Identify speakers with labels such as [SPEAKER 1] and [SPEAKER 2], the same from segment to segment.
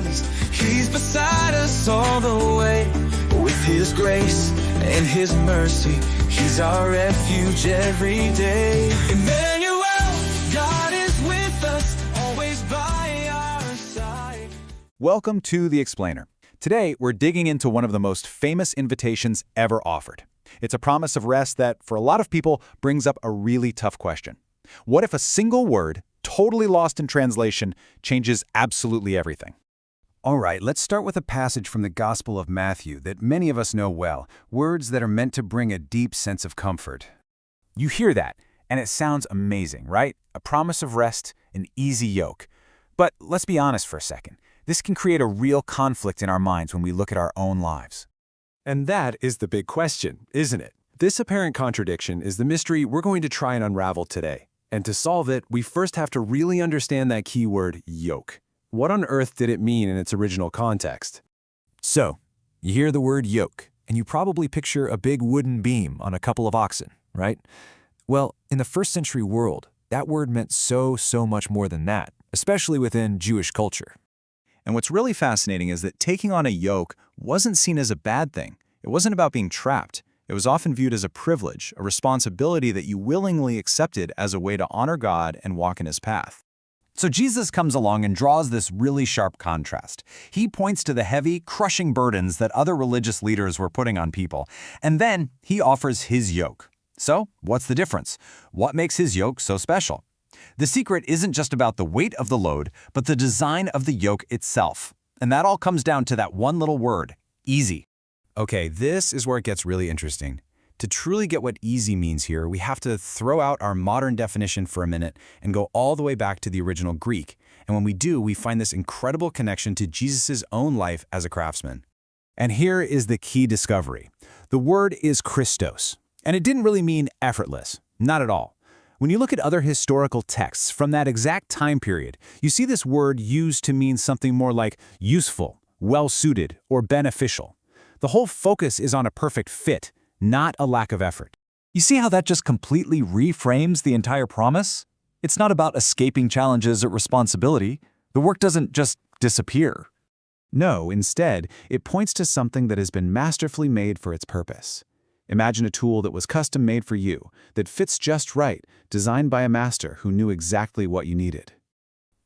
[SPEAKER 1] valleys. He's beside us all the way. With His grace and His mercy, He's our refuge every day. Immanuel, God is with us, always by our side.
[SPEAKER 2] Welcome to The Explainer. Today, we're digging into one of the most famous invitations ever offered. It's a promise of rest that, for a lot of people, brings up a really tough question. What if a single word, totally lost in translation, changes absolutely everything?
[SPEAKER 3] All right, let's start with a passage from the Gospel of Matthew that many of us know well, words that are meant to bring a deep sense of comfort.
[SPEAKER 2] You hear that, and it sounds amazing, right? A promise of rest, an easy yoke. But let's be honest for a second. This can create a real conflict in our minds when we look at our own lives.
[SPEAKER 4] And that is the big question, isn't it? This apparent contradiction is the mystery we're going to try and unravel today. And to solve it, we first have to really understand that key word, yoke. What on earth did it mean in its original context?
[SPEAKER 5] So, you hear the word yoke, and you probably picture a big wooden beam on a couple of oxen, right? Well, in the first century world, that word meant so much more than that, especially within Jewish culture.
[SPEAKER 2] And what's really fascinating is that taking on a yoke wasn't seen as a bad thing. It wasn't about being trapped. It was often viewed as a privilege, a responsibility that you willingly accepted as a way to honor God and walk in His path.
[SPEAKER 3] So Jesus comes along and draws this really sharp contrast. He points to the heavy, crushing burdens that other religious leaders were putting on people, and then He offers His yoke. So, what's the difference? What makes His yoke so special? The secret isn't just about the weight of the load, but the design of the yoke itself. And that all comes down to that one little word, easy.
[SPEAKER 2] Okay, this is where it gets really interesting. To truly get what easy means here, we have to throw out our modern definition for a minute and go all the way back to the original Greek. And when we do, we find this incredible connection to Jesus' own life as a craftsman. And here is the key discovery. The word is Christos, and it didn't really mean effortless, not at all. When you look at other historical texts from that exact time period, you see this word used to mean something more like useful, well-suited, or beneficial. The whole focus is on a perfect fit, not a lack of effort.
[SPEAKER 3] You see how that just completely reframes the entire promise? It's not about escaping challenges or responsibility. The work doesn't just disappear.
[SPEAKER 2] No, instead, it points to something that has been masterfully made for its purpose. Imagine a tool that was custom-made for you, that fits just right, designed by a master who knew exactly what you needed.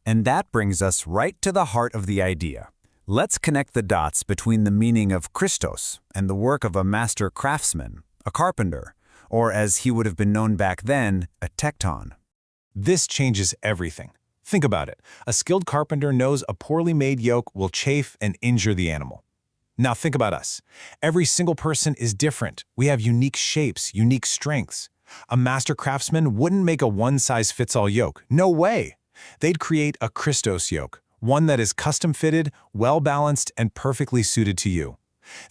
[SPEAKER 3] And that brings us right to the heart of the idea. Let's connect the dots between the meaning of Christos and the work of a master craftsman, a carpenter, or as he would have been known back then, a tekton.
[SPEAKER 2] This changes everything. Think about it. A skilled carpenter knows a poorly made yoke will chafe and injure the animal. Now think about us. Every single person is different. We have unique shapes, unique strengths. A master craftsman wouldn't make a one-size-fits-all yoke. No way! They'd create a Christos yoke, one that is custom-fitted, well-balanced, and perfectly suited to you.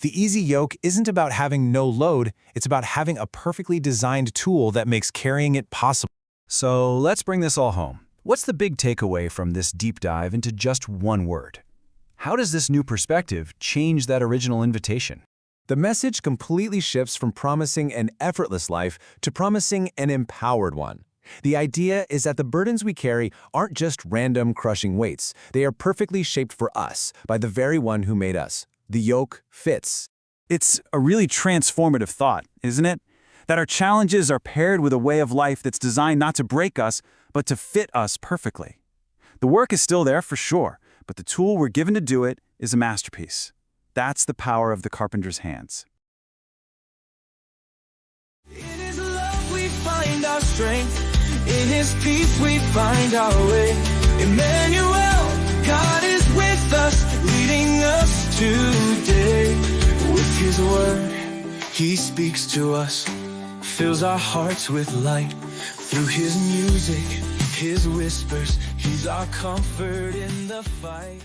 [SPEAKER 2] The easy yoke isn't about having no load, it's about having a perfectly designed tool that makes carrying it possible.
[SPEAKER 3] So let's bring this all home. What's the big takeaway from this deep dive into just one word? How does this new perspective change that original invitation?
[SPEAKER 4] The message completely shifts from promising an effortless life to promising an empowered one. The idea is that the burdens we carry aren't just random crushing weights. They are perfectly shaped for us by the very one who made us. The yoke fits.
[SPEAKER 3] It's a really transformative thought, isn't it? That our challenges are paired with a way of life that's designed not to break us, but to fit us perfectly. The work is still there for sure, but the tool we're given to do it is a masterpiece. That's the power of the carpenter's hands.
[SPEAKER 1] In His love we find our strength. In His peace we find our way. Immanuel, God is with us, leading us today. With His word, He speaks to us, fills our hearts with light. Through His music, His whispers, He's our comfort in the fight.